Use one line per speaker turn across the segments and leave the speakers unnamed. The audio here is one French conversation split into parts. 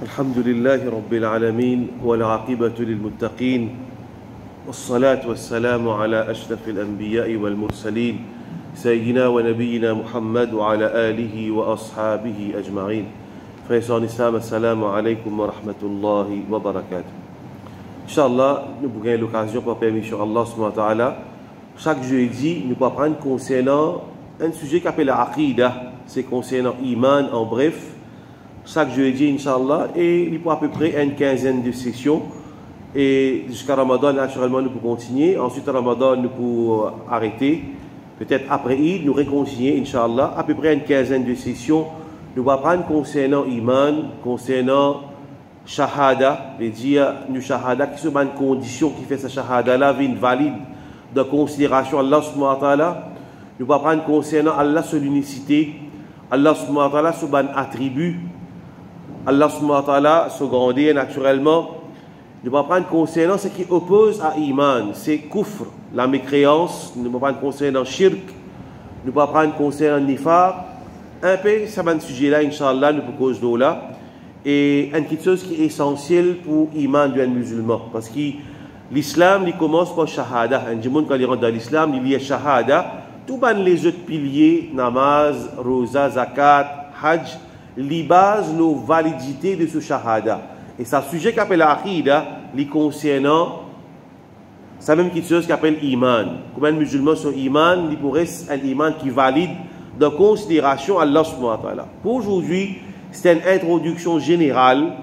الحمد لله رب العالمين والعاقبة للمتقين والصلاة والسلام على أشرف الأنبياء والمرسلين سيدنا ونبينا محمد وعلى آله وأصحابه أجمعين. Frères et Islam, assalamu alaikum wa rahmatullahi wa barakatuh. Inch'Allah, nous pourrons l'occasion pour permission Allah subhanahu wa ta'ala. Chaque jeudi, nous pourrons prendre concernant un sujet qui s'appelle l'Aqidah, c'est concernant Iman en bref. Chaque jeudi, Inch'Allah, et il faut à peu près une quinzaine de sessions. Et jusqu'à Ramadan, naturellement, nous pouvons continuer. Ensuite, à Ramadan, nous pouvons arrêter. Peut-être après Eid, nous recontinuer, Inch'Allah, à peu près une quinzaine de sessions. Nous allons prendre concernant Iman, concernant Shahada, c'est-à-dire nous Shahada, qui sont une condition qui fait sa Shahada là, une valide de considération Allah subhanahu wa ta'ala. Nous allons prendre concernant Allah sur l'unicité, Allah subhanahu wa ta'ala sur un attribut, Allah subhanahu wa ta'ala sur grandeur naturellement. Nous allons prendre concernant ce qui oppose à Iman, c'est Kufr, la mécréance. Nous allons prendre concernant Shirk, nous allons prendre concernant Nifaq. Un peu, ça va un sujet là, Inch'Allah, nous proposons là. Et une petite chose qui est essentielle pour l'Iman d'un musulman. Parce que l'islam, il commence par Shahada. Un monde, quand il rentre dans l'islam, il y a Shahada. Tout les autres piliers, namaz, rosa, zakat, hajj, les bases, nos validités de ce Shahada. Et c'est un sujet qui appelle l'Aqidah, les concernant, c'est la même petite chose qui appelle Iman. Comme un musulman sur Iman, il pourrait être un Iman qui valide de considération à Allah subhanahu wa ta'ala. Pour aujourd'hui, c'est une introduction générale,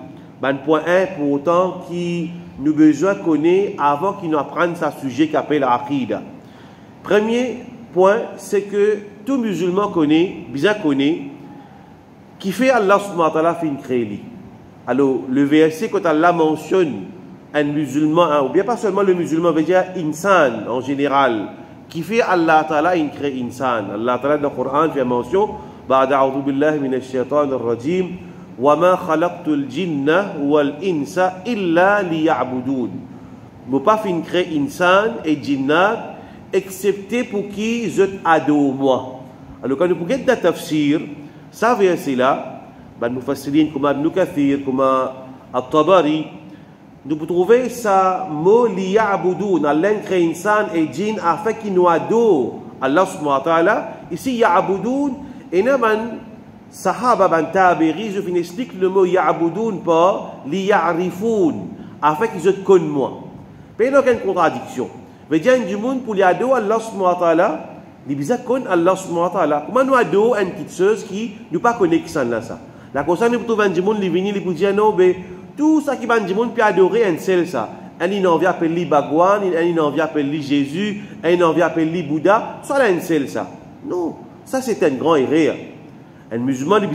un point important qui nous besoin de connaître avant qu'il nous apprenne ce sujet qui appelle l'Aqidah. Premier point, c'est que tout musulman bien connaît, qui fait Allah subhanahu wa ta'ala fait une créée. Alors, le verset, quand Allah mentionne un musulman, ou bien pas seulement le musulman, veut dire insan en général, qui fait Allah Ta'ala in crée insan. Allah Ta'ala dans le Coran fait mention بعد أعوذ بالله من الشيطان الرجيم وما خلقت الجن والإنس إلا ليعبدون. Nous pas fin créer insan et jinnat excepté pour qui je adore moi. Alors quand nous regardons dans le tafsir, ça verset là, ben mufassirin comme Ibn Kathir, comme At-Tabari, nous pouvons trouver ça mot liya'budun, Allah crée insan et jinn afin qu'ils nous adorent Allah subhanahu wa ta'ala. Ici ya'budun et naman sahaba ban tabiri, je explique le mot ya'budun par liya'rifun afin qu'ils se connaissent moi. Mais il n'y a aucune contradiction. Veut dire du monde pour les adorer Allah subhanahu wa ta'ala, les bizarres connaissent Allah subhanahu wa ta'ala. Comment nous adorons une petite chose qui nous pas connaît qui s'en là ça. La concerne nous trouvons du monde les venir les pour dire non mais tout ça qui va du monde peut adorer un seul ça. Un il en vient appeler Bhagwan, un il en vient appeler Jésus, un il en vient appeler Bouddha, soit un seul ça. Non, ça c'est un grand erreur. Un musulman il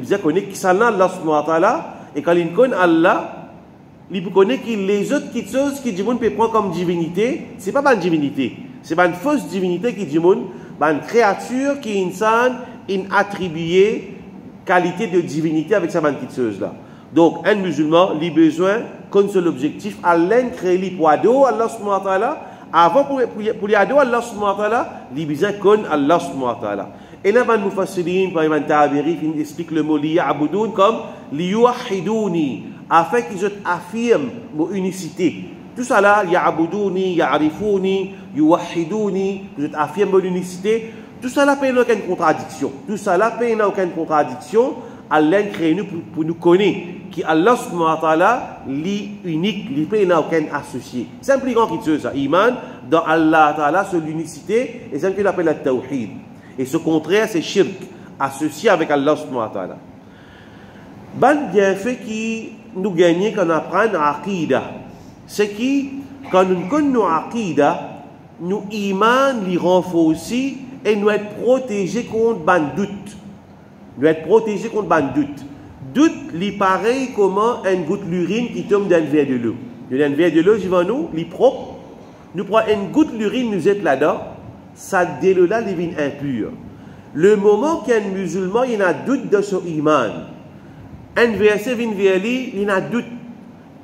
bien connaît qui s'en Allah subhanahu wa ta'ala et quand il connaît Allah, il connaît que les autres petites choses qui du monde peut prendre comme divinité, c'est pas une divinité, c'est pas une fausse divinité qui du monde, une créature qui une attribuée qualité de divinité avec sa petite chose là. Donc, un musulman, il a besoin, comme seul objectif, Allah créer pour adorer Allah subhanahu wa ta'ala. Avant, pour lui adorer Allah subhanahu wa ta'ala, il a besoin qu'on Allah subhanahu wa ta'ala. Et là, les mufassirin, par exemple, Tabiri, il explique le mot liya'budun comme liyuwahiduni, afin qu'ils affirment mon unicité. Tout ça là, ya'buduni, ya'rifuni, yuwahiduni, qu'ils affirment mon unicité. Tout ça là, il n'y a aucune contradiction. Tout ça là, il n'y a aucune contradiction. Allah crée nous pour nous connaître qui Allah subhanahu wa ta'ala li unique, li pas n'a aucun associé. C'est un plus grand qui ça. Iman dans Allah ta'ala sur l'unicité et c'est ce qu'on appelle le tawhid. Et ce contraire c'est shirk, associé avec Allah subhanahu wa ta'ala. Ban bienfait qui nous gagnons quand on apprend l'Aqidah, c'est qui quand nous connaissons l'Aqidah, nous iman li renforce et nous être protégés contre ban doute. Nous être protégés contre ban doute. Doute, il pareil comment une goutte d'urine qui tombe dans le verre de l'eau. Dans le verre de l'eau, devant nous, il est propre. Nous prenons une goutte d'urine, nous êtes là-dedans, ça de l'eau là devient impur. Le moment qu'un musulman il a doute de son iman, un verset vient vers lui, il a doute.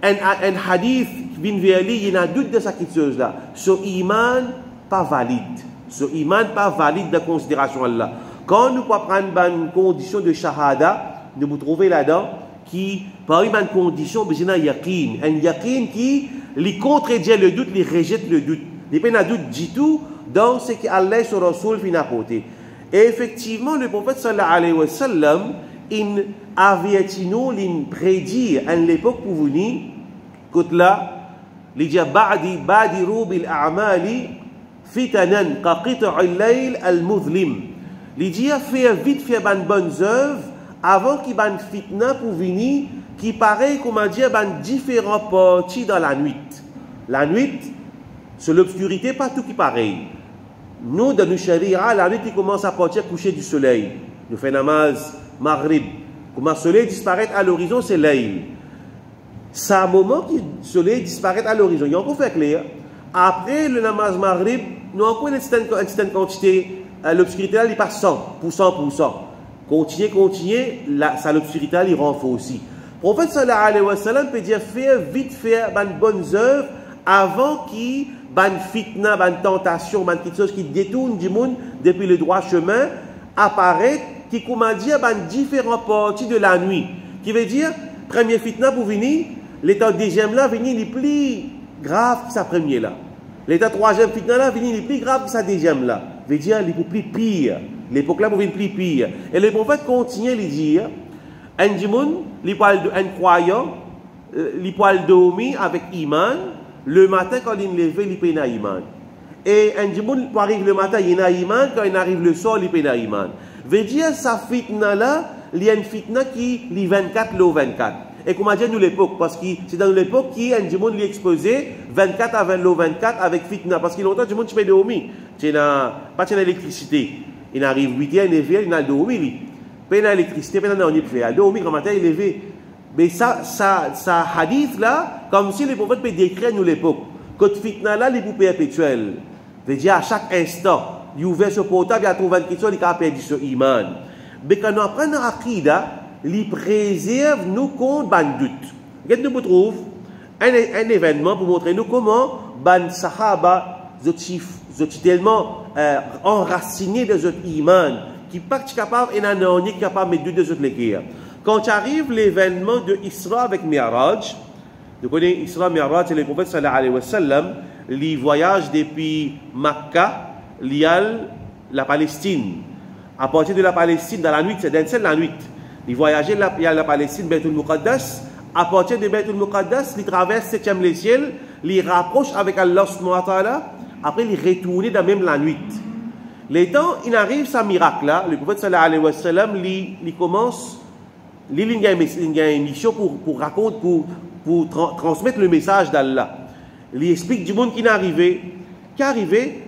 Un hadith vient vers lui, il a doute de cette chose là. Son iman pas valide. Son iman pas valide de considération Allah. Quand nous pouvons prendre une condition de shahada, nous vous trouvez là-dedans, qui, par une condition, besoin d'un yaqin. Un yaqin qui lui contredit le doute, lui rejette le doute. Il n'y a pas de doute du tout dans ce qu'Allah et son Rasoul fin apporté. Et effectivement, le prophète sallallahu alayhi wa sallam, il avait prédit à l'époque pour venir, que là, il dit badiru bil a'mali fitanan ka qita'il layl al-muzlim. Il dit faire vite faire bonnes œuvres avant qu'il y ait fitna pour venir qui paraît comment dire différentes parties dans la nuit. La nuit, c'est l'obscurité, pas tout qui pareil. Nous, dans nos sharia, la nuit qui commence à partir coucher du soleil. Nous faisons namaz maghrib. Comment le soleil disparaît à l'horizon, c'est l'œil. C'est un moment que le soleil disparaît à l'horizon. Il y a encore fait clair. Après le namaz maghrib, nous avons une certaine quantité. L'obscurité, il passe 100%. Continuez, l'obscurité, il renforce aussi. Le prophète sallallahu alayhi wa sallam peut dire faire bonnes œuvres avant qu'il ban fitna, ban tentation, ban quelque chose qui détourne du monde depuis le droit chemin, apparaît, qui comment dire, ban différentes parties de la nuit. Qui veut dire, premier fitna pour venir, l'état deuxième là, venir les plus grave que sa première là. L'état troisième fitna là, venir les plus grave que sa deuxième là. Veut dire, les plus pire. L'époque là, pour venir plus pire. Et le prophète continue à dire, un dimoun, un croyant, il peut dormir avec iman. Le matin, quand il est levé, il peut y iman. Et un dimoun peut arriver le matin, il y a iman. Quand il arrive le soir, il peut y iman. Veut dire, sa fitna là, il y a une fitna qui est 24, le 24. Et comment dire nous l'époque? Parce que c'est dans l'époque qui un dimoun lui exposé 24 à 20, le 24 avec fitna. Parce qu'il y a longtemps, le dimoun, tu peux dormir. Tu n'as pas d'électricité. Il arrive 8h, 9h, il n'a dormi. Il n'a l'électricité, il n'a pas dormi. Quand matin, il est levé. Mais ça hadith là, comme si les prophètes peuvent décrire nous l'époque. Que fitna là, les poupées perpétuelles. Veut dire à chaque instant, il ouvre ce portable, il a trouvé une question, il a perdu ce iman. Mais quand nous apprenons à Akida, il préserve nous contre ban doute. Qu'est-ce que nous trouvons un événement pour montrer nous comment ban sahaba, sont tellement enracinés de notre iman, qui pas capable et non capable de mettre de notre guerre. Quand arrive l'événement de Isra avec Mi'raj, vous connaissez Isra Mi'raj, c'est le prophète sallallahu alayhi wa sallam, il voyage depuis Makkah, la Palestine. À partir de la Palestine, dans la nuit, c'est dans la nuit. Il voyageait la Palestine, Baitul Muqaddas. À partir de Baitul Muqaddas, il traverse 7e le ciel, il rapproche avec Allah subhanahu wa ta'ala, après il retourne dans même la nuit. Les temps, il arrive ce miracle là, le prophète sallallahu alayhi wa sallam, il commence. Il y a une mission pour raconter, pour transmettre le message d'Allah. Il explique du monde qui est arrivé.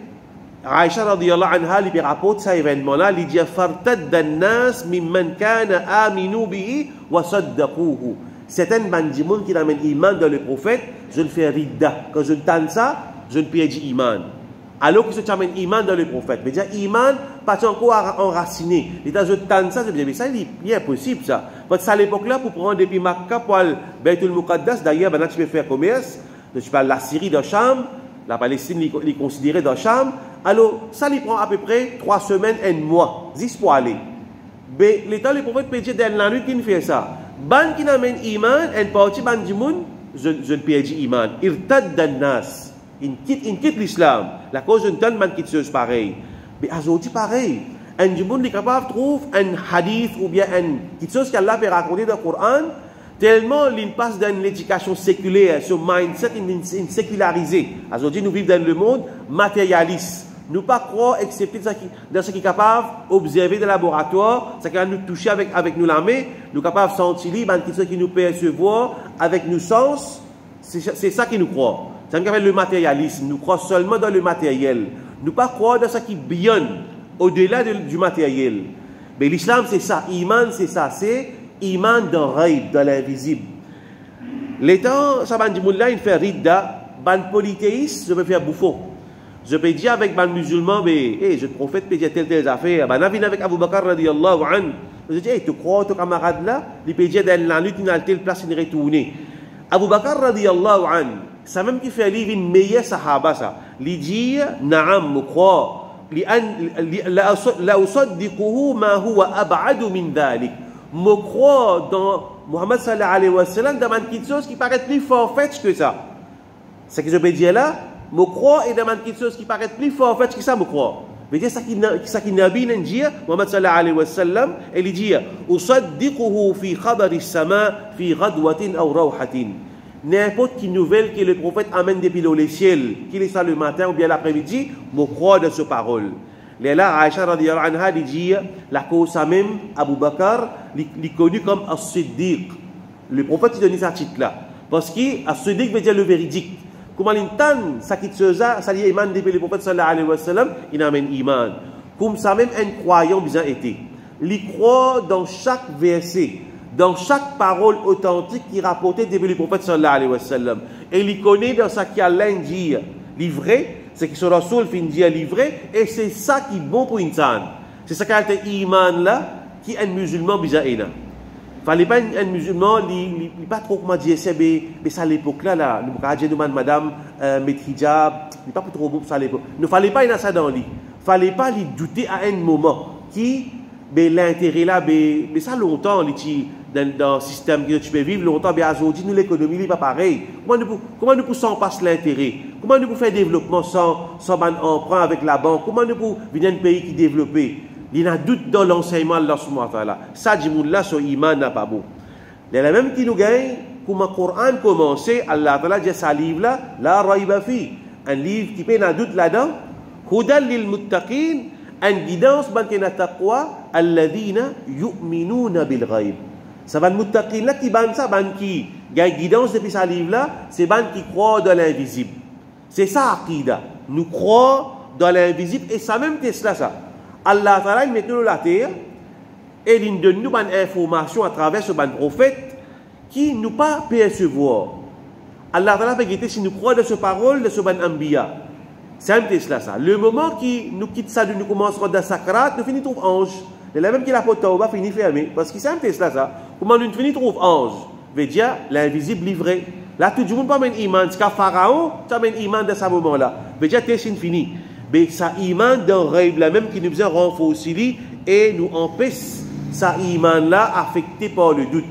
Aïcha radiyallahu anha, il rapporte cet événement-là. Il dit fartadda an-nas mimman kana aminu bihi wa saddaquhu. Certains du monde qui amènent iman dans le prophète, je le fais ridda. Quand je entends ça, je ne peux pas dire iman. Alors que je t'amène iman dans le prophète. Mais dire iman, pas encore enraciné. Et quand je tente ça, je me dis, mais ça, il est impossible ça. Parce que à l'époque là, pour prendre depuis Makkah pour aller Baitul Muqaddas, d'ailleurs, maintenant tu peux faire commerce. Tu parles la Syrie dans Cham, la Palestine est considérée dans Cham. Alors, ça lui prend à peu près 3 semaines et 1 mois, juste pour aller. Mais l'état, le prophète peut dire dans la nuit qu'il fait ça. Ban qui n'amène iman, une partie ban du monde, je ne peux dire iman. Irtad dan nas. Il quitte l'islam. La cause d'une tonne de quelque chose pareil. Mais aujourd'hui, pareil. Un du monde est capable de trouver un hadith ou bien quelque chose qu'Allah peut raconter dans le Coran, tellement il passe dans l'éducation séculaire, ce mindset est sécularisé. Aujourd'hui, nous vivons dans le monde matérialiste. Nous ne pas croire, excepté dans ce qui est capable d'observer dans le laboratoire, ce qui va nous toucher avec nous la main, nous sommes capables de sentir quelque chose qui nous percevoir avec nos sens. C'est ça qui nous croit. C'est ce qu'on appelle le matérialisme. Nous croyons seulement dans le matériel. Nous ne pas croire dans ce qui beyond, au-delà du matériel. Mais l'islam, c'est ça. Iman, c'est ça. C'est iman dans raïb, dans l'invisible. L'état, ça va dire, il fait ridda, ban polythéiste, je peux faire bouffon. Je peux dire avec ban musulman, mais je te prophète, peut dire telle affaire. Ben, on avec Abu Bakr radiyallahu anhu. Je dis, tu crois ton camarade là? Il peut dire dans la lutte, il a telle place, il est retourné. Abu Bakr radiyallahu anhu. Ça même qui fait livre une meilleure sahaba ça. Il dit naam me croire la usaddiquhu ma huwa ab'adu min dhalik. Me croire dans Muhammad sallallahu alayhi wa sallam demande quelque chose qui paraît plus fort-fetch que ça. Ce que je peux dire là, je crois et demande quelque chose qui paraît plus fort-fetch que ça, je crois. Je veux dire, ça qui Nabi n'a dit, Muhammad sallallahu alayhi wa sallam, il dit, Usaddiquhu fi khabari sama fi ghadwatin aw rawhatin. N'importe quelle nouvelle que le prophète amène depuis le ciel, qu'il est ça le matin ou bien l'après-midi, je crois de ce parole. Là, Aïcha radiyallahu anha dit, la cause même, Abu Bakr, il est connu comme As-Siddiq. Le prophète il donne ce titre-là. Parce que As-Siddiq veut dire le véridique. Comment l'intend, ça qui se ça y émane depuis le prophète sallallahu alayhi wa sallam, il amène iman. Comme ça même, un croyant bien été. Il croit dans chaque verset, dans chaque parole authentique qui est rapportée depuis le prophète sallallahu alayhi wa sallam. Et il connaît dans ça qui a dit, livré, c'est que ce Rasoul fin dire livré, et c'est ça qui est bon pour une insan. C'est ça qui a été iman là, qui est un musulman bien été. Fallait pas un musulman, il pas trop comment dire ça, mais ça à l'époque là, le Bukadje demande madame mettre hijab, il pas trop bon ça à l'époque. Ne fallait pas y avoir ça dans lui. Fallait pas lui douter à un moment qui l'intérêt là, mais ça longtemps dans le système que tu peux vivre longtemps, mais aujourd'hui nous l'économie n'est pas pareil. Comment nous pouvons passer l'intérêt? Comment nous pouvons faire développement sans un emprunt avec la banque? Comment nous pouvons venir un pays qui est développé? Il y a doute dans l'enseignement de Allah subhanahu wa ta'ala. Ça, dit là, son iman n'a pas beau. Il y a même qui nous gagne, comme le Coran commence, Allah ta'ala dit ce livre là, la rayba fi. Un livre qui peut un doute là-dedans. Hudan lil muttaqin, une guidance ban qui n'a taqwa, alladhina yu'minuna bil ghaib. Ça va le muttaqin là qui ban ça, ban qui gagne guidance depuis ce livre là, c'est ban qui croit dans l'invisible. C'est ça aqida. Nous croyons dans l'invisible et ça même c'est ça. Allah Ta'ala met nous la terre et il donne nous une information à travers ce prophète qui nous pas percevoir. Allah Ta'ala peut guetter si nous croyons de ce parole, de ce ambiya. C'est un peu cela ça. Le moment qui nous quitte ça, nous commencerons dans Sakrat, nous finissons trouver ange. Et la même qui la porte va finir fermé. Parce que c'est un peu cela ça. Comment nous finissons trouver ange? Veut dire l'invisible livré. Là tout le monde pas un iman. C'est qu'à Pharaon, tu as un iman dans ce moment-là. Veut dire c'est fini. Mais ça iman dans règle la même qui nous faisait renforcer et nous empêche ça iman là affecté par le doute.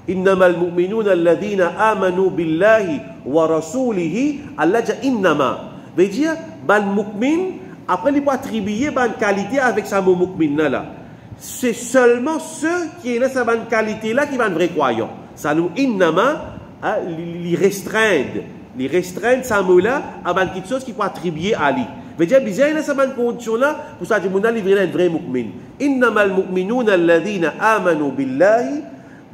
Innamal mu'minuna alladhina amanu billahi wa rasulihi Allah ja innama. Veut dire ban mu'min après il peut attribuer ban qualité avec sa mu'min là. C'est seulement ceux qui ont cette bonne qualité là qui vont être vrais croyants. Ça nous innama les restreindre ça mot là à quelque chose qui peut attribuer à lui. Veut dire bizarre il a cette bonne condition là pour ça du monde livrer un vrai mu'min. Innamal mu'minuna alladhina amanu billahi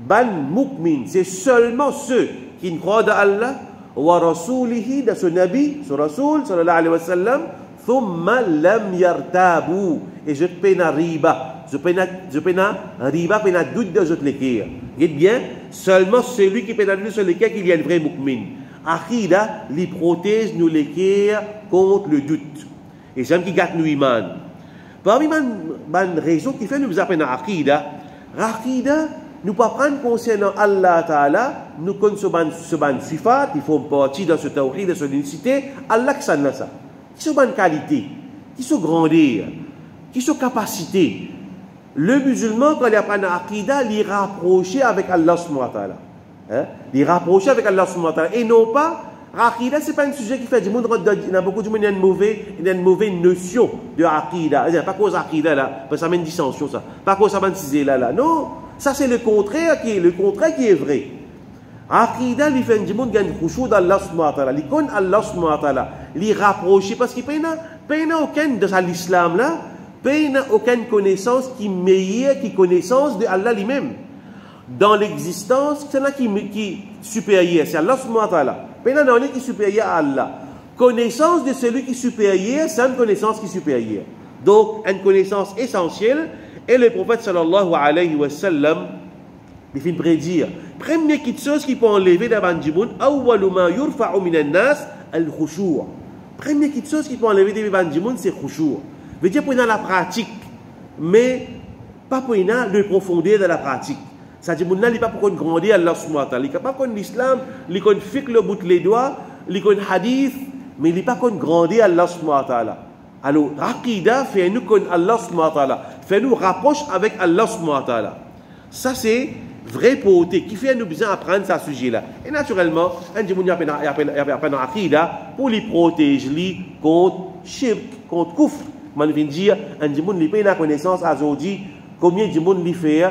ban mu'min. C'est seulement ceux qui croient dans Allah wa rasulihi de ce nabi, ce rasoul sallallahu alayhi wa sallam, thumma lam yartabu. Et je peine à riba. Je peine à riba, peine à doute de autres l'équerre. Dites bien, seulement celui qui peine à doute sur l'équerre qu'il y a un vrai mu'min. Akida, il protège nous l'équerre contre le doute. Et c'est un qui gâte nous iman. Parmi les raisons qui fait nous apprendre à Akida, nous pas prendre concernant Allah Ta'ala, nous connaissons ce ban sifat, ils font partie dans ce tawhid, de son unicité, Allah qui s'en a ça. Qui sont bonne qualité, qui sont grandeur, qui sont capacité. Le musulman, quand il apprend à Akida, il est rapproché avec Allah subhanahu wa ta'ala. Il est rapproché avec Allah subhanahu wa ta'ala. Et non pas, Akida, ce n'est pas un sujet qui fait du monde, il y a beaucoup de monde qui a une mauvaise notion de Akida. Pas cause Akida là, parce que ça met une dissension ça. Pas cause ça va là. Non, ça c'est le contraire qui est vrai. Akida, il fait du monde qui a une khushu d'Allah subhanahu wa ta'ala. Il connaît Allah subhanahu wa ta'ala. Il est rapproché parce qu'il n'y a aucun de l'islam là. Il n'y a aucune connaissance qui est meilleure que connaissance de Allah lui-même. Dans l'existence, c'est là qui est supérieur. C'est Allah subhanahu wa ta'ala. Il n'y a qui est supérieur à Allah. Connaissance de celui qui est supérieur, c'est une connaissance qui est supérieure. Donc, une connaissance essentielle. Et le prophète sallallahu alayhi wa sallam, il fait prédire. Première chose qui peut enlever d'avant du monde, awwalu ma yurfa'u minan nas al-khushu'. Première chose qui peut enlever d'avant du monde, c'est khushu'. Veut dire pour la pratique, mais pas pour le profondeur de la pratique. Ça dit, il n'est pas pour grandir Allah subhanahu wa ta'ala. Il n'est pas pour l'islam, il connaît fiqh le bout les doigts, il connaît hadith, mais il n'est pas pour grandir Allah subhanahu wa ta'ala. Alors, Aqida fait nous connaître Allah subhanahu wa ta'ala, fait nous rapproche avec Allah subhanahu wa ta'ala. Ça c'est vraie beauté, qui fait nous besoin apprendre ce sujet-là. Et naturellement, un dit, il apprend l'aqida pour les protéger contre shirk, contre kufr. Man vient dire, un dit, il paye la connaissance aujourd'hui, combien de monde lui fait,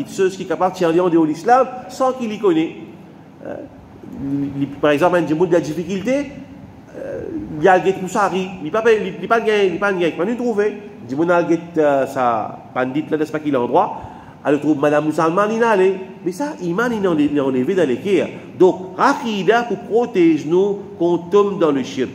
ceux qui sont capables de tirer de l'islam sans qu'il y connaisse. Par exemple, un dit, il a des difficultés, il y a des moussari, il n'y a pas de gain, il n'y a pas de trouver. Il dit, il y a ça, pandit là, de ce pas qu'il endroit. Alors, trouve Madame Moussalman, il allait. Mais ça, Iman, il est enlevé dans les cœurs. Donc, Aqida pour protéger nous qu'on tombe dans le shirk.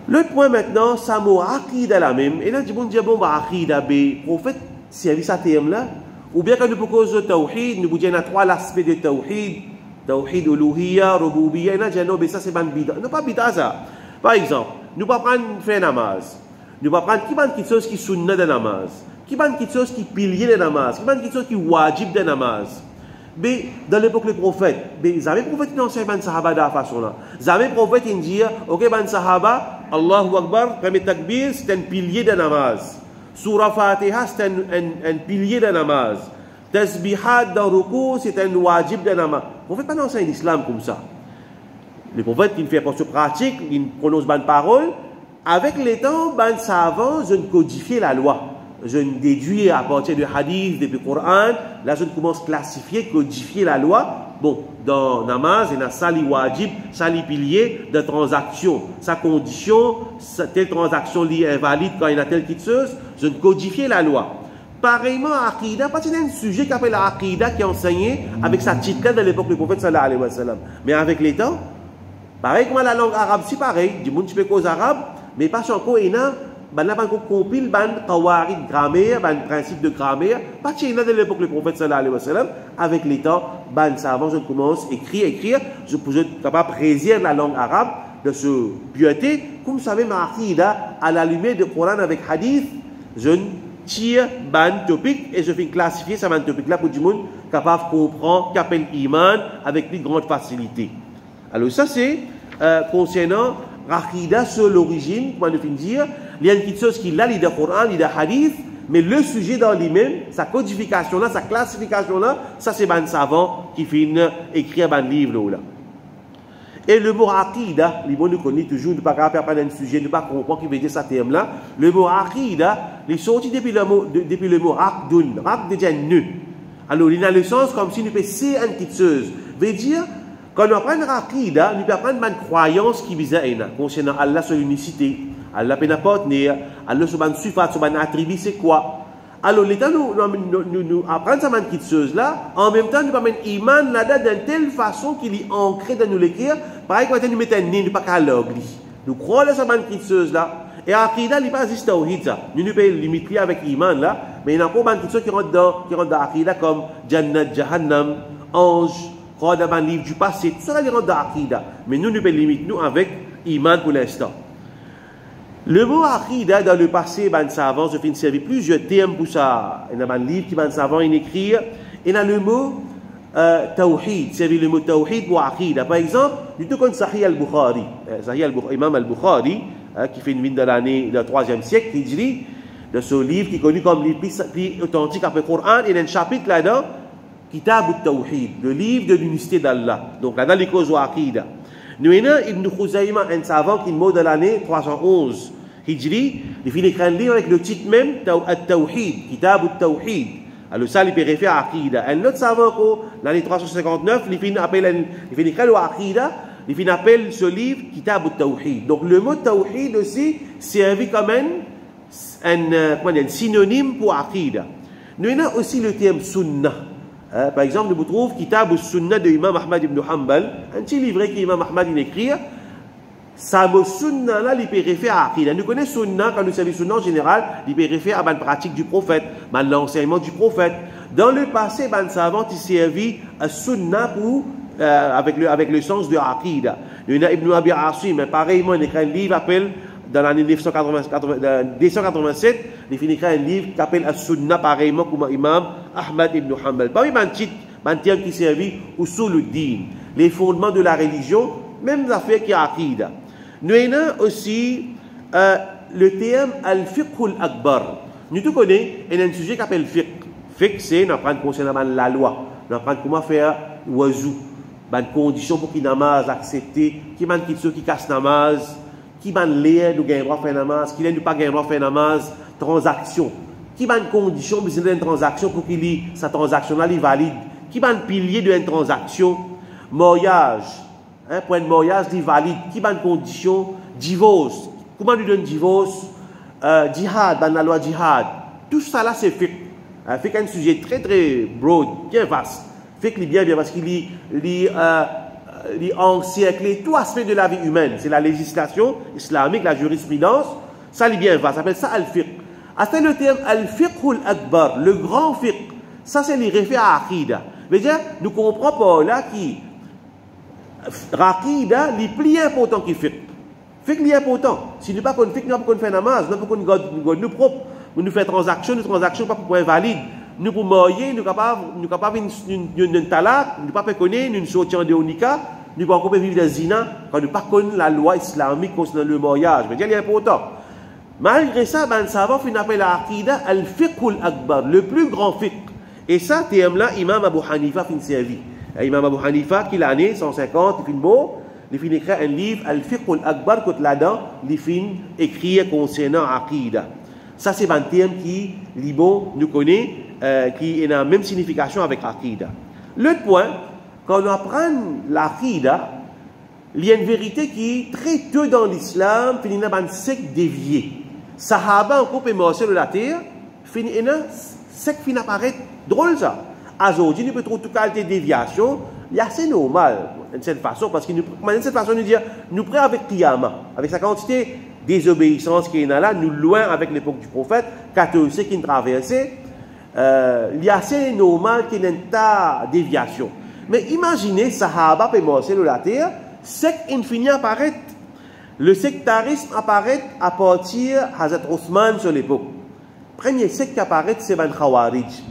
Le point maintenant, ça mot Aqida la même. Et là, du bon dire, bon, Aqida, prophète, service à terme là. Ou bien quand nous proposons le Tawhid, nous vous disons, il y a trois aspects de Tawhid. Tawhid, Uluhiyya, Rububiyya. Et là, non, mais ça, c'est pas bida. Non, pas bida, ça. Par exemple, nous ne pouvons pas prendre faire namaz. Nous ne pouvons pas prendre quelque chose qui est sunna de namaz. Qui va quelque chose qui pilier de namaz, qui va quelque chose qui wajib de namaz. Mais dans l'époque des prophètes, les prophètes qui enseignent les sahaba de la façon là. Les prophètes qui disent, ok, les sahaba, Allahu Akbar, premier takbir, c'est un pilier de namaz. Surah Fatiha, c'est un pilier de namaz. Tasbihat dans ruku, c'est un wajib de namaz. Les prophètes pas enseignent l'islam comme ça. Les prophètes qui font pour pratique, ils prononcent bonnes paroles. Avec les temps, les savants, ils ont codifié la loi. Je déduis à partir du hadith, du Coran, là je commence à classifier, codifier la loi. Bon, dans namaz, il y a sali wajib, sali pilier de transaction. Sa condition, telle transaction liée invalide quand il y a telle chose, je codifie la loi. Pareillement, Aqida, parce qu'il y a un sujet qui s'appelle Aqida qui est enseigné avec sa titre de l'époque du prophète sallallahu alayhi wa sallam. Mais avec les temps, pareil comme la langue arabe, c'est pareil, du monde qui peut cause arabe, mais pas encore énorme. Ben là, on compile ben qawarid grammaire, ben principe de grammaire, pas de l'époque du prophète sallallahu alayhi wa sallam. Avec les temps, ben savants, je commence à écrire, je peux être capable de présider la langue arabe, de se piéter, comme vous savez, ma aqida, à la lumière du Coran avec hadith, je tire ben topic et je fais classifier ce ben topic là pour du monde capable de comprendre, qui appelle iman avec plus grande facilité. Alors ça c'est concernant l'aqida sur l'origine, comment on dire. Il y a une petite chose qui l'a, il y a le Coran, il y a le hadith, mais le sujet dans lui-même, sa codification là, sa classification là, ça c'est un savant qui finit écrire un livre là. Et le mot aqida, les mots nous connaissent toujours, nous ne pouvons pas faire un sujet, nous ne pouvons pas comprendre qui veut dire ce terme là. Le mot aqida, il est sorti depuis le mot aqdun, aqd déjà nœud. Alors il a le sens comme si nous faisons une petite chose. Veut dire, quand on apprend aqida, nous pouvons apprendre une croyance qui vise à concernant Allah sur l'unicité. Allah peut partenaire, Allah sur une sifat, sur un attribut, c'est quoi? Alors, l'État nous apprend cette petite chose-là, en même temps, nous amène iman là-dedans d'une telle façon qu'il est ancré dans nous l'écrire. Pareil, quand nous mettons un nez, nous ne pouvons pas l'ogli. Nous croyons à cette petite chose-là. Et Aqida, il n'y a pas juste tawhid, ça. Nous ne pouvons limiter avec iman là, mais il y a encore une petite chose qui rentre dans Aqida comme Jannat, Jahannam, Ange, croire dans un livre du passé, tout ça, il rentre dans Aqida. Mais nous ne pouvons limiter nous avec iman pour l'instant. Le mot Aqida dans le passé, ben savant, je fais servir plusieurs termes pour ça. Il y a un livre qui ben savant écrit. Il y a le mot Tawhid, c'est le mot Tawhid pour Aqida. Par exemple, du tout comme Sahih al-Bukhari, Imam al-Bukhari, qui fait une mine de l'année du 3e siècle, Hijri, de ce livre qui est connu comme le plus authentique après le Coran. Il y a un chapitre là-dedans, Kitab al-Tawhid, le livre de l'unicité d'Allah. Donc là-dedans, les causes de Aqida. Nous avons Ibn Khuzayma, un savant qui est mort de l'année 311 Hijri, il finit écrire un livre avec le titre même, Al-Tawhid, Kitab al-Tawhid. Alors ça, il peut référer à Aqida. Un autre savant, l'année 359, il finit écrire l'Aqida, il finit appelle ce livre Kitab al-Tawhid. Donc le mot Tawhid aussi servi comme un synonyme pour Aqida. Nous avons aussi le terme Sunnah. Par exemple, nous trouvons Kitab al-Sunnah de Imam Ahmad ibn Hanbal, un petit livret qu'Imam Ahmad écrit. Ça mot Sunnah là, il peut référer à Aqida. Nous connaissons Sunnah, quand nous savons Sunnah en général, il peut référer à la pratique du prophète, à l'enseignement du prophète. Dans le passé, les savants ont servi à Sunnah pour, avec le sens de Aqida. Nous avons Ibn Abi Asim, mais pareillement, il écrit un livre appelle dans l'année 287, il finit écrire un livre qui s'appelle As-Sunnah, pareillement comme Imam Ahmad ibn Hanbal. Parmi les termes qui servent Usuluddin, les fondements de la religion, même affaires qui est Aqida. Nous avons aussi le terme Al-Fiqh al-Akbar. Nous tous connaissons, il y a un sujet qui s'appelle Fiqh. Fait que c'est, nous apprenons concernant la loi, nous apprenons comment faire oiseau, les conditions pour qu'il namaz accepter, qui man qui qui casse namaz, qui man l'air nous gagne droit faire namaz, qui n'a pas gagne droit faire namaz, transaction. Qui man condition besoin d'une transaction pour qu'il ait sa transaction là valide. Qui man pilier d'une transaction, mariage, pour un mariage valide. Qui man condition, divorce. Comment lui donne divorce, djihad, dans la loi djihad. Tout ça là c'est fait. Fait un sujet très très broad, bien vaste. Fait qu'il est bien parce qu'il est encerclé tout aspect de la vie humaine. C'est la législation islamique, la jurisprudence. Ça est bien vaste. Ça s'appelle ça al-fiqh. C'est le terme al-fiqh al-akbar, le grand fiqh. Ça c'est les référents à Aqida. C'est-à-dire, nous comprenons par là que Aqida est plus important que fiqh. Fiqh est important. Si nous ne faisons pas fiqh, nous ne pouvons pas faire namaz, nous ne pouvons pas nous propres, nous faisons transaction, nous transaction pas pour invalide. Nous pouvons marier, nous sommes capables d'une talak, nous ne pouvons pas connaître, nous sortir de Onika, nous pouvons pas vivre des zina, quand nous ne pouvons pas connaître la loi islamique concernant le mariage. Mais c'est important. Malgré ça, ben, ça va finir appelle à Aqida al-fiqh al-akbar, le plus grand fiqh. Et ça, thème-là, Imam Abu Hanifa fin servi. Imam Abu Hanifa, qui l'année 150, il fin beau, il fin écrire un livre, al-fiqh al-akbar, que là-dedans, il fin écrire concernant Aqida. Ça, c'est un terme qui, bon, nous connaît, qui a la même signification avec Aqida. L'autre point, quand on apprend l'Aqida, il y a une vérité qui, très tôt dans l'islam, finit dans un secte dévié. Sahaba, en coupe émotion de la terre, finit dans un secte qui apparaît drôle ça. Aujourd'hui, nous peut trouver toute qualité de déviation, il y a assez normal, d'une certaine façon, parce que nous, d'une certaine façon, nous dire, nous prêts avec Qiyama, avec sa quantité désobéissance qui est là, nous loin avec l'époque du prophète, 14 qui nous traversait, il y a assez normal qu'il y ait une tas de déviation. Mais imaginez, Sahaba, émotion de la terre, secte infini apparaît. Le sectarisme apparaît à partir de Hazrat Othman sur l'époque. Premier secte qui apparaît, c'est Ban Khawarij.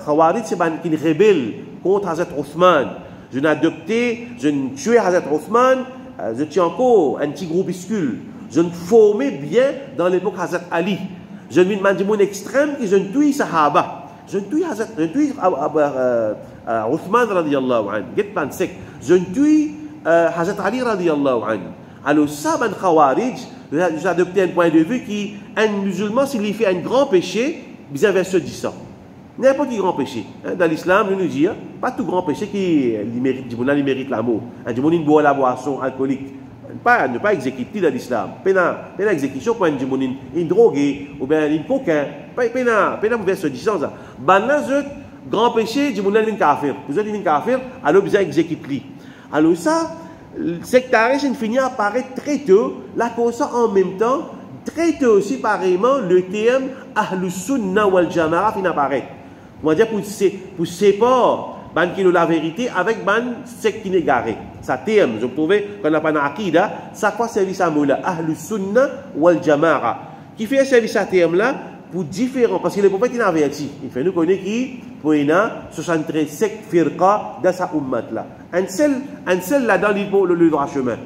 Khawarij, c'est Ban qui rebelle contre Hazrat Othman. Je n'ai adopté, je n'ai tué Hazrat Othman, je tiens encore un petit groupuscule. Je ne formais bien dans l'époque Hazrat Ali. Je ne demande mon extrême que je ne tue Sahaba. Je ne tue Hazrat, je ne tue Othman radiyallahu anhu. Get ban secte. Je ne tue Hazrat Ali radiyallahu anhu. Alors ça, ben Khawarij, j'ai adopté un point de vue qui, un musulman, s'il y fait un grand péché, bien vers ceux disant. N'importe quel grand péché. Dans l'islam, nous disons, pas tout grand péché qui mérite l'amour. Du monde, il boit la boisson alcoolique. Ne pas exécuter dans l'islam. Pena exécution pour une drogué ou bien une coquin. Pena vers ceux disant ça. Ben là, grand péché, du monde, il est kafir. Vous êtes un kafir, alors vous exécutez. Alors ça, le sectarisme finit à apparaître très tôt, là comme ça en même temps, très tôt aussi pareillement, le terme Ahlus Sunnah wal Jama'a finit à apparaître. On va dire pour séparer ban qui la vérité avec ban secte qui n'est garé. Ça terme, je trouvais qu'on n'a pas d'Aqida, ça quoi service à moula Ahlus Sunnah wal Jama'a. Qui fait service à terme là pour différents, parce que le prophète il a averti. Il fait nous connaître qui pour une 73 sectes firqa dans sa ummat là. Un seul là-dedans, le droit chemin.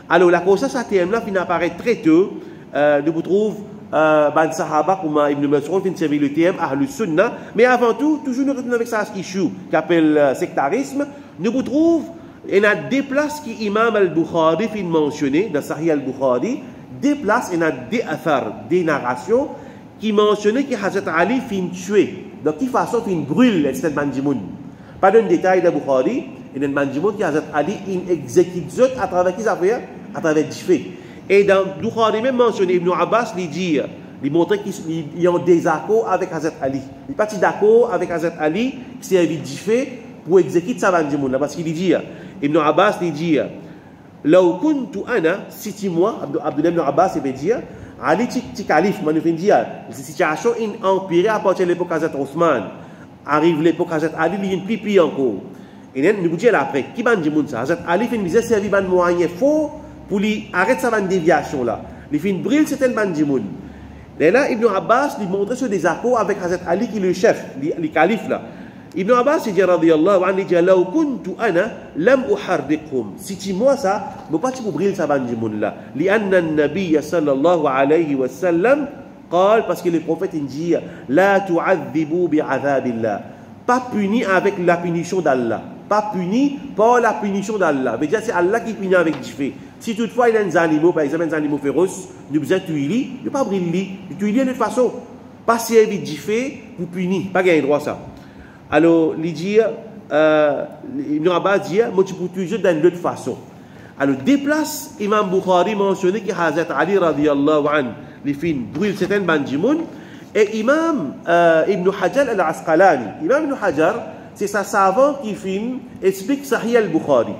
Alors, la cause ça terme là, finit à apparaître très tôt. Nous vous trouvons, ban Sahaba, comme Ibn Mas'ud, finit servir le terme Ahlus Sunnah. Mais avant tout, toujours nous retenons avec ça ce qui appelle sectarisme. Nous vous trouvons, il y a des places qui Imam al-Bukhari finit mentionner, dans Sahih al-Bukhari, des places, il y a des athars, des narrations, qui mentionnaient que Hazrat Ali finit tué. De quelle façon finit brûle, cette bandimoun. Pas de détail de Bukhari. Il y a un mandiment qui a Ali, il exécute à travers qui affaire? À travers des faits. Et dans Bukhari même mentionné, Ibn Abbas lui dit, il montre qu'ils ont des accords avec Hazrat Ali. Il n'est pas d'accord avec Hazrat Ali qui s'est invité du fait pour exécuter sa mandiment. Parce qu'il dit, Ibn Abbas lui dit, Law kuntu ana, si moi, Abdullah ibn Abbas, il veut dire, Ali ti calife, man il dit, la situation est empirée à partir de l'époque Hazrat Othman. Arrive l'époque Hazrat Ali, il y a une pipi encore. Et nous vous disons après, qui va dire ça? Hazrat Ali fait une misère servir un moyen faux pour lui arrêter sa déviation là. Il fait une brille, c'était le bandimoun. Et là, Ibn Abbas lui montre sur des accords avec Hazrat Ali qui est le chef, le calife là. Ibn Abbas il dit radiyallahu anhu, il dit law kuntu ana lam uharriqhum. Si tu moi ça, ne pas tu briller sa bandimoun là. Li anna an-nabiy sallallahu alayhi wa sallam Parce que le prophète dit La tu'adhibu bi'adhabillah. Pas puni avec la punition d'Allah. Pas puni par la punition d'Allah. C'est-à-dire c'est Allah qui punit avec du fait. Si toutefois il y a des animaux, par exemple des animaux féroces, nous besoin de tuer, ne pas briller, de tuer de toute façon. Pas servir du fait pour punir. Pas gagner droit ça. Alors, il dit, Ibn Abbas dit, moi tu peux tuer d'une autre façon. Alors, déplace Imam Bukhari mentionné que Hazrat Ali radiyallahu anhu, les films brûlent certaines bandimounes, et Imam Ibn Hajar al-Asqalani. Imam Ibn Hajar, c'est sa savant qui film, explique Sahih al-Bukhari.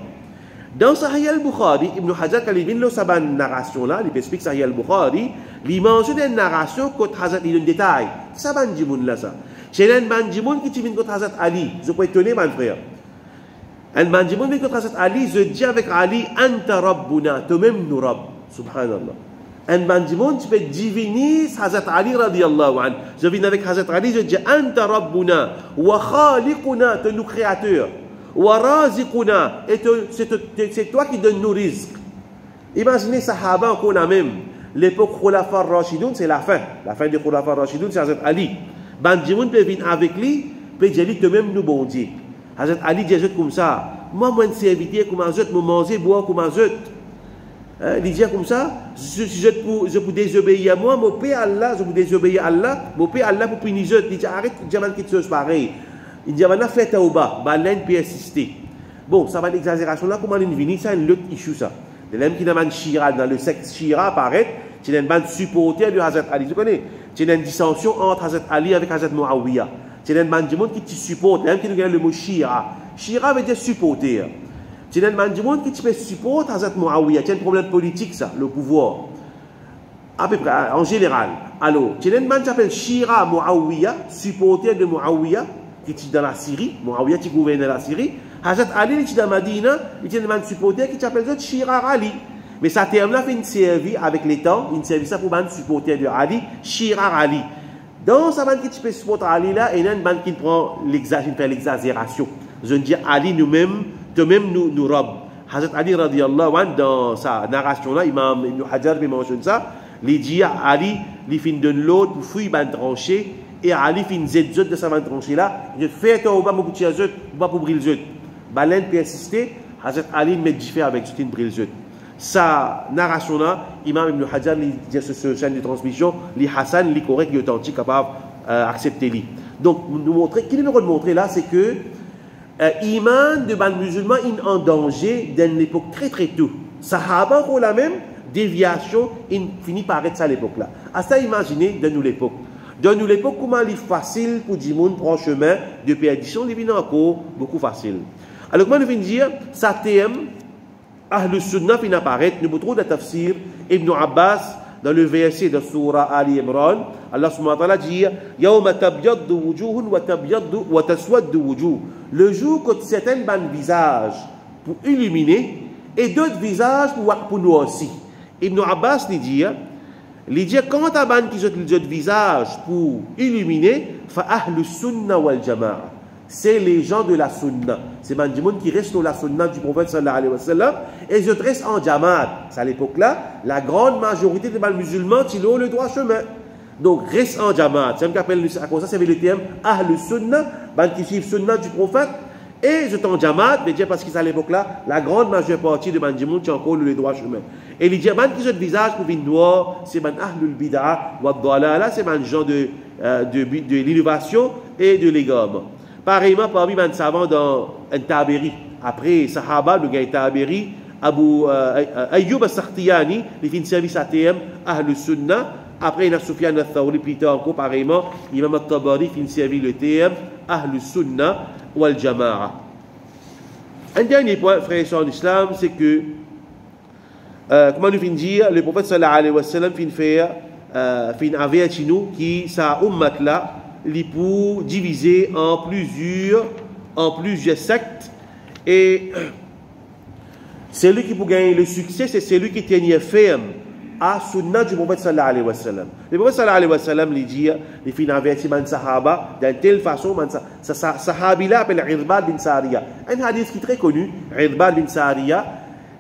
Dans Sahih al-Bukhari, Ibn Hajar, quand il vient de sa narration là, il explique Sahih al-Bukhari, il mentionne une narration que Hazrat il donne détail. C'est ça bandimoun là ça. C'est un bandimoun qui vient contre Hazrat Ali. Je peux étonner mon frère. Un bandimoun vient contre Hazrat Ali, je dis avec Ali, Anta Rabbuna, toi-même nous Rabb. Subhanallah. Un bandimoun, tu peux diviner Hazrat Ali radiyallahu anhu. Je viens avec Hazrat Ali, je dis Anta Rabbuna, wa khaliquna, tu es nous créateur. Wa raziquna, et c'est toi qui donnes nos risques. Imaginez Sahaba encore la même. L'époque Khulafa Rashidun, c'est la fin. La fin de Khulafa Rashidun, c'est Hazrat Ali. Bandimoun peut venir avec lui, peut dire toi-même nous bon Dieu. Hazrat Ali dit comme ça. Moi, moi, serviteur, comme je me manger, boire comme je. Il dit comme ça, je peux désobéir à moi, mon père Allah, je peux désobéir à Allah, mon père Allah pour punir je. Il dit arrête, diamant quelque chose pareil. Il dit maintenant fais tauba, balen peut assister. Bon, ça va l'exagération là, comment il vient, ça une autre issue ça. De l'homme qui n'a pas de Shira, dans le secte Shira apparaît, tu as une bande supporter de Hazrat Ali. Tu connais? Tu as une dissension entre Hazrat Ali avec Hazrat Muawiyah. Tu as une bande du monde qui te supporte, l'homme qui nous gagne le mot Shira. Shira veut dire supporter. Tu as une bande du monde qui te supporte Hazrat Muawiyah. Tu as un problème politique, ça, le pouvoir. À peu près, en général. Alors, tu as une bande qui s'appelle Shira Muawiyah, supporter de Muawiyah, qui est dans la Syrie. Muawiyah qui gouverne la Syrie. Hazrat Ali, qui est dans Madina, il y a un supporter qui s'appelle Shira Ali. Mais ça terme-là fait une service avec les temps, une service pour un supporter de Ali, Shira Ali. Dans sa bande qui peut supporter Ali là, il y a une bande qui prend l'exagération. Je dis Ali nous-mêmes, toi-même nous robe. Hazrat Ali radiyallahu anhu, dans sa narration là, Imam Ibn Hajar mentionne ça, il dit Ali, il finit de l'autre pour fuir une tranchée, et Ali finit zed de sa bande tranchée là, il fait un bas pour tirer zed, pas pour briller zed. Balen peut insister, Hazrat Ali met du fait avec une brille zed. Sa narration là, Imam Ibn Hajar, il dit sur cette chaîne de transmission, les Hassan, les correct, les authentiques, capable d'accepter lui. Donc, nous montrer, qui nous montrer là, c'est que Iman de ban musulman est en danger d'une époque très très tôt. Sahaba pour la même déviation, il finit par être ça à l'époque là. À ça, imaginez de nous l'époque. De nous l'époque, comment il est facile pour du monde prendre chemin de perdition, il est encore beaucoup facile. Alors, comment nous venons dire, ça thème, Ahlus Sunnah fin apparaître, nous trouvons dans le tafsir Ibn Abbas, dans le verset de Surah Ali Imran, Allah subhanahu wa ta'ala dit Yawma tabyaddu wujuhun wa taswaddu wujuh. Le jour que certains ban visages pour illuminer et d'autres visages pour nous aussi. Ibn Abbas dit quand ta ban qui ont d'autres visages pour illuminer, fa ahlus sunnah wal jama'a. C'est les gens de la sunna. C'est des gens qui restent dans la sunna du prophète sallallahu alayhi wa sallam et ils restent en jamaat. À l'époque-là, la grande majorité des musulmans, ils ont le droit chemin. Donc, reste en jamaat. C'est ce qu'on appelle ça, c'est le terme ahlus sunna, qui suivent sunna du prophète et ils sont en jamaat, mais parce qu'à l'époque-là, la grande majeure partie des gens qui ont encore le droit chemin. Et les diamants qui ont le visage pour venir noir, c'est des ahlul bid'a wa dalala, c'est des gens de l'innovation et de l'égame. Pareillement, parmi les savants dans un Taberi, après Sahaba, le gars Taberi, Ayyub al-Sakhtiyani, il fait un service à TM, Ahlus Sunnah. Après, il y a Sufyan al-Thawri, plus tard encore, pareillement, Imam al-Tabari, il fait un service le TM, Ahlus Sunnah wal Jama'a. Un dernier point, frères et sœurs en islam, c'est que, comment nous finissons dire, le prophète sallallahu alayhi wa sallam fait un averti nous qui, sa ummat là, pour diviser en plusieurs sectes et celui qui peut gagner le succès c'est celui qui tient ferme à sunna du prophète sallallahu alayhi wa sallam. Le prophète sallallahu alayhi wa sallam lui dit il fait un avertissement sahaba d'une telle façon sahabi là appelle Irbad bin Sariya, un hadith qui est très connu. Irbad bin Sariya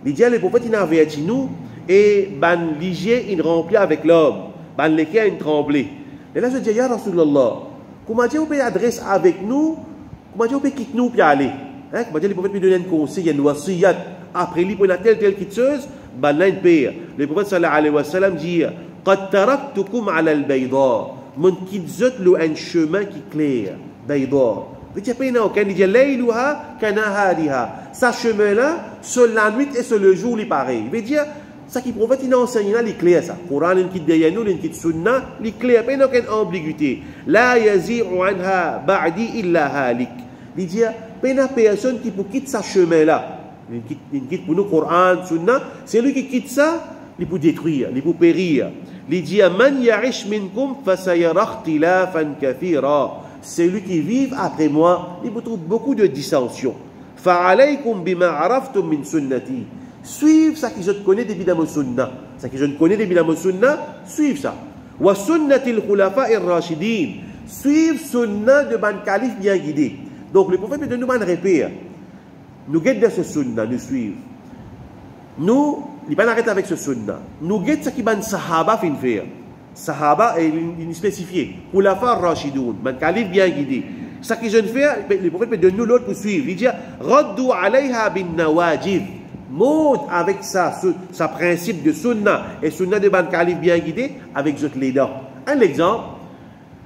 il dit le prophète il avertit nous et ban ligier il remplit avec l'homme ban les cœurs ont tremblé. Et là, je dis, ya Rasulallah, comment dire, vous pouvez adresser avec nous, comment dire, vous pouvez quitter nous puis aller. Hein? Comment dire, les prophètes lui donnent un conseil, une wasiyat. Après, il prend telle quitteuse, ban là, une paire. Le prophète sallallahu alayhi wa sallam dit, قد تركتكم على البيضاء. Mon quitte un chemin qui clair, bayda. Il dit, il dit, layluha kanahariha. Ce chemin-là, sur la nuit et sur le jour, il est pareil. Il veut dire, ça qui prophète, il enseigne là, il est clair ça. Coran, il quitte derrière nous, il quitte sunna, il est clair, il n'y a aucune ambiguïté. La yazi'u anha ba'di illa halik. Il dit, il n'y a personne qui peut quitter ce chemin-là. Il quitte pour nous, Coran, sunna, c'est lui qui quitte ça, il peut détruire, il peut périr. Il dit, man ya'ish minkum fasayara ikhtilafan kathira. Celui qui vit après moi, il peut trouver beaucoup de dissensions. Fa'alaykum bima araftum min sunnati. Suivez ça que je connais depuis dans mon sunna. Ça que je connais depuis dans mon sunna, suivez ça. Wa sunnati al-khulafa ar-rashidin. Suivez sunna de ban calife bien guidé. Donc le prophète de nous ban repère. Nous guette de ce sunna, nous suivons. Nous, il pas arrêter avec ce sunna. Nous guette ce qui ban sahaba fin faire. Sahaba est spécifié. Khulafa ar-rashidoun, ban calife bien guidé. Ce que je fais, le prophète peut donner nous l'autre pour suivre. Il dit raddu alayha bin nawajid. Monte avec ça, sa principe de sunna et sunna de ban calife bien guidé avec d'autres les dents. Un exemple,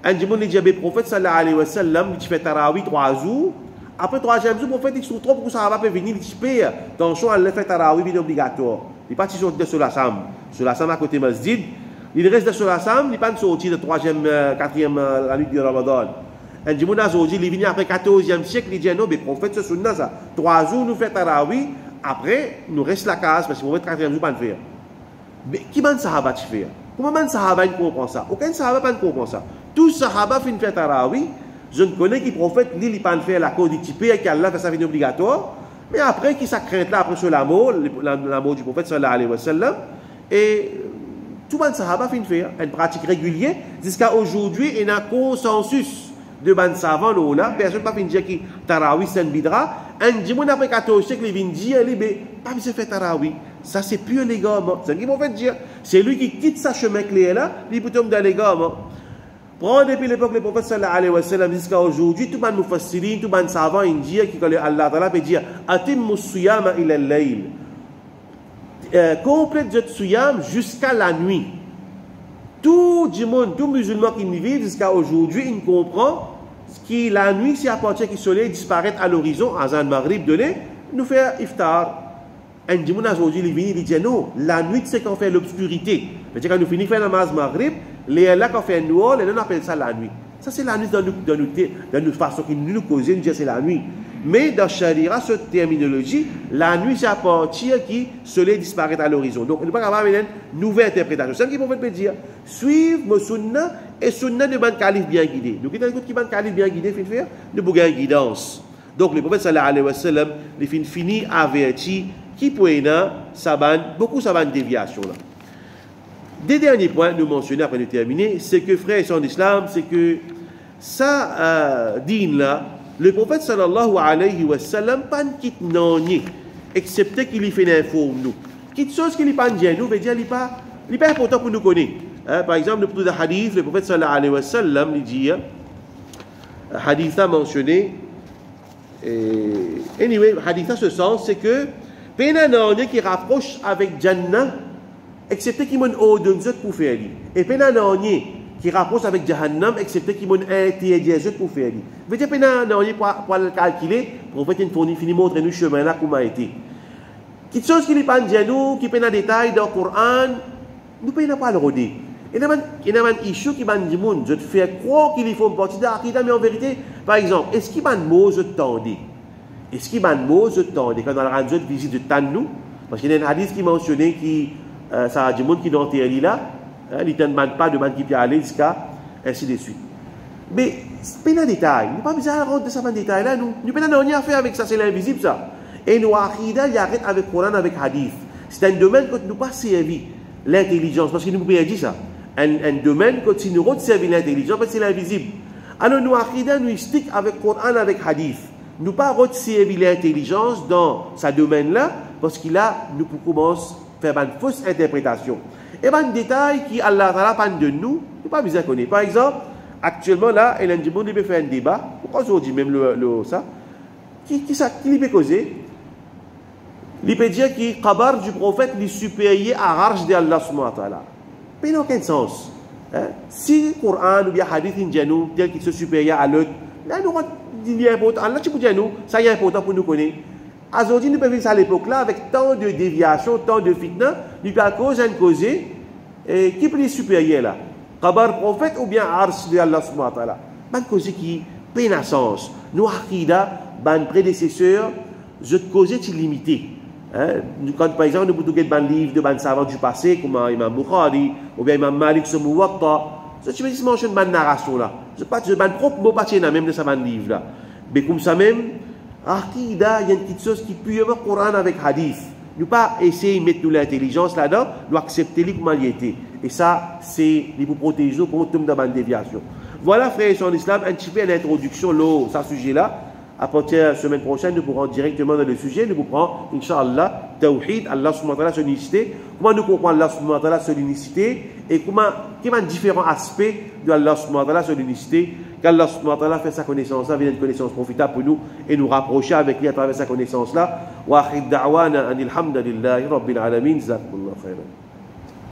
un jour, le prophète sallallahu alayhi wa sallam, il fait tarawih 3 jours. Après 3e jour, le prophète dit que trop pour que ça va pas venir, il dit attention, elle fait tarawih, il est obligatoire. Il est parti sur la Sam. Sur la Sam à côté de Masjid. Il reste sur la Sam, il n'est pas sorti de 3e, 4e la nuit de Ramadan. Un jour, il est venu après 14e siècle, il dit non, mais le prophète, c'est sunna ça. 3 jours, nous fait tarawih. Après, nous reste la case parce que le 4e jour, pas de faire. Mais qui m'a dit sahaba de faire? Comment m'a dit sahaba ne comprend ça? Aucun sahaba ne comprend ça. Tous sahaba fin fait tarawih. Je ne connais qui prophète, lui, il pas de faire la code du type et qu'Allah fait ça vient obligatoire. Mais après, qui ça craint là, après sur la mort du prophète sallallahu alayhi wa sallam. Et tout le monde sahaba fin faire une pratique régulière. Jusqu'à aujourd'hui, il y a un consensus de ban savants là, personne pas fin dire qui tarawih c'est une bidra. Un dimanche après 14 siècles, il vient dire, pas besoin de faire tarawih. Ça, c'est plus les gars. C'est ce qu'ils vont faire dire. C'est lui qui quitte sa chemin clair là, il peut tomber dans les gars. Prends depuis l'époque le prophète sallallahu alayhi wa sallam jusqu'à aujourd'hui, tout le monde nous fascine, tout le monde savant, il dit, qui connaît Allah ta'ala, peut dire, atimmu suyama ila al-layl. Complète votre suyam jusqu'à la nuit. Tout le monde, tout musulman qui vit jusqu'à aujourd'hui, il comprend que la nuit, c'est à partir que le soleil disparaît à l'horizon, à Zan Maghrib donné, nous fait iftar. Un dimanche aujourd'hui, il vient, il dit non, la nuit, c'est quand on fait l'obscurité. C'est-à-dire quand nous finissons faire la namaz Maghrib, les là qu'on fait noir, les gens appellent ça la nuit. Ça, c'est la nuit dans notre façon qui nous cause, nous dit c'est la nuit. Mais dans Sharia, cette terminologie, la nuit, c'est à partir que le soleil disparaît à l'horizon. Donc, on ne peut pas avoir une nouvelle interprétation. C'est ce qu'il faut dire. Suivre mon sunna et sunna de ban calife bien guidé. Donc, il y a qui ban calife bien guidé, fait faire de bouger une guidance. Donc, le prophète sallallahu alayhi wa sallam, il finit averti qui peut beaucoup ça va une déviation là. Des derniers points nous mentionner après de terminer, c'est que frères et sœurs d'islam, c'est que ça dîne là, le prophète sallallahu alayhi wa sallam pas quitte non excepté qu'il y fait l'info nous. Quitte chose qu'il y pas dit nous veut dire il pas important pour nous connaître. Par exemple, le hadith, le prophète sallallahu alayhi wa sallam il dit hadith a mentionné anyway, hadith a ce sens c'est que pena non qui rapproche avec Jannah excepté qu'il m'ont ordonné pour faire lui. Et pena non qui rapproche avec Jahannam, excepté qu'ils m'ont interdit pour faire. Veut dire que pour le calculer, pour faire une fini montrer nous chemin là comment a été. Quelque chose qui n'est pas dit nous, qui peut en détail dans le Coran, nous ne pouvons pas le redire. Il y a un issue qui m'a dit je te fais croire qu'il faut une partie de l'Aqidah, mais en vérité, par exemple, est-ce qu'il y a un mot je t'endais? Est-ce qu'il y a un mot je t'endais? Quand on a rendu visite de Tannou, parce qu'il y a un hadith qui mentionnait qui ça a du monde qui dans le là. Il ne demande pas de man qui peut aller jusqu'à ainsi de suite. Mais c'est pas un détail. Nous pas besoin de rentrer dans ce détail là. Nous n'avons rien à faire avec ça, c'est l'invisible ça. Et nous Aqidah, il arrête avec le Coran, avec Hadith. C'est un domaine que nous pas servi l'intelligence, parce que nous pouvons dire ça. Un domaine que si nous ne servi l'intelligence, parce que c'est l'invisible. Alors nous Aqidah, nous stick avec le Coran, avec Hadith. Nous pas servi l'intelligence dans ce domaine là, parce qu'il a nous commence faire une fausse interprétation. Et un détail qui Allah Ta'ala parle de nous, il pas besoin de connaître. Par exemple, actuellement là, il peut faire un débat, pourquoi aujourd'hui même ça, qui peut causer? Il peut dire que le khabar du prophète est supérieur à l'arche d'Allah subhanahu wa ta'ala. Mais il n'a aucun sens. Si le Coran ou bien le hadith indien tel qu'il est supérieur à l'autre, là, nous il est important. Allah, tu peux dire nous, ça est important pour nous connaître. Aujourd'hui, nous pouvons vivre à l'époque là avec tant de déviations, tant de fitna, nous pouvons causer une cause qui est supérieur là. Khabar prophète ou bien l'arche d'Allah subhanahu wa ta'ala. Une cause qui n'a pas sens. Nous, Akida, nos prédécesseurs, je cause est illimité. Quand par exemple nous pouvons lire un livre de savants du passé comme Imam Bukhari ou bien Imam Malik sur Muwatta, je me dis mentionne une narration là, je pas je ban propre mot pas même de ça ban livre là, mais comme ça même Akida, il y a une petite chose qui peut y avoir Coran avec hadith. Nous pas essayer de mettre l'intelligence là-dedans, nous accepter les comment il était. Et ça c'est pour protéger contre toute une déviation. Voilà frères et sœurs en islam un petit peu l'introduction là sur ce sujet là. À partir de la semaine prochaine, nous pourrons directement dans le sujet, nous pourrons, Inch'Allah, Tawhid, Allah subhanahu wa ta'ala, son unicité. Comment nous comprenons Allah subhanahu wa ta'ala, son unicité, et comment, quels sont les différents aspects de Allah subhanahu wa ta'ala, son unicité, qu'Allah subhanahu wa ta'ala fait sa connaissance-là, vient une connaissance profitable pour nous, et nous rapprocher avec lui à travers sa connaissance-là. Wa akhir da'wana anil hamdalillahi rabbil alamin, jazakumullahu khairan.